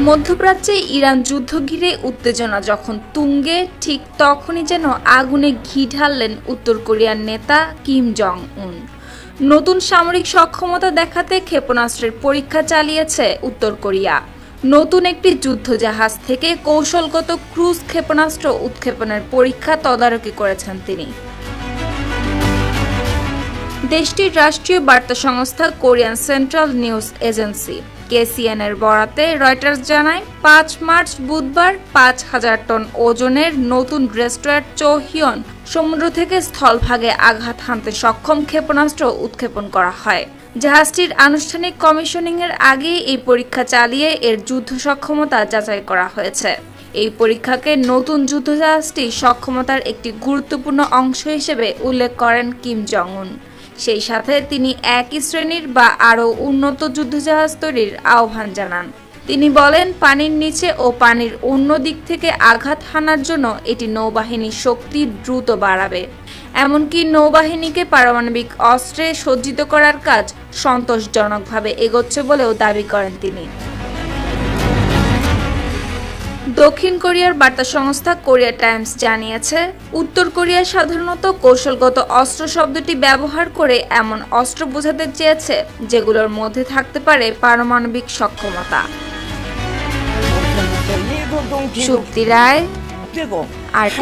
মধ্যপ্রাচ্যে ইরান যুদ্ধ ঘিরে উত্তেজনা যখন তুঙ্গে, ঠিক তখনই যেন আগুনে ঘি ঢাললেন উত্তর কোরিয়ার নেতা কিম জং উন। নতুন সামরিক সক্ষমতা দেখাতে ক্ষেপণাস্ত্রের পরীক্ষা চালিয়েছে উত্তর কোরিয়া। নতুন একটি যুদ্ধজাহাজ থেকে কৌশলগত ক্রুজ ক্ষেপণাস্ত্র উৎক্ষেপণের পরীক্ষা তদারকি করেছেন তিনি। দেশটির রাষ্ট্রীয় বার্তা সংস্থা Korean central news agency KCN এর বরাতে রয়টার্স জানায়, 5 মার্চ বুধবার 5,000 টন ওজনের নতুন ডেস্ট্রয়ার চোহিয়ন সমুদ্র থেকে স্থলভাগে আঘাত হানতে সক্ষম ক্ষেপণাস্ত্র উৎক্ষেপণ করা হয়। জাহাজটির আনুষ্ঠানিক কমিশনিংয়ের আগে এই পরীক্ষা চালিয়ে এর যুদ্ধ সক্ষমতা যাচাই করা হয়েছে। এই পরীক্ষাকে নতুন যুদ্ধজাহাজটি সক্ষমতার একটি গুরুত্বপূর্ণ অংশ হিসেবে উল্লেখ করেন কিম জং উন। সেই সাথে তিনি একই শ্রেণীর বা আরও উন্নত যুদ্ধজাহাজ তৈরির আহ্বান জানান। তিনি বলেন, পানির নিচে ও পানির অন্য দিক থেকে আঘাত হানার জন্য এটি নৌবাহিনীর শক্তি দ্রুত বাড়াবে। এমনকি নৌবাহিনীকে পারমাণবিক অস্ত্রে সজ্জিত করার কাজ সন্তোষজনকভাবে এগোচ্ছে বলেও দাবি করেন তিনি। দক্ষিণ কোরিয়ার বার্তা সংস্থা কোরিয়া টাইমস জানিয়েছে, উত্তর কোরিয়া সাধারণত কৌশলগত অস্ত্র শব্দটি ব্যবহার করে এমন অস্ত্র বোঝাতে চেয়েছে যেগুলোর মধ্যে থাকতে পারে পারমাণবিক সক্ষমতা। সুপ্তি রায়, RT।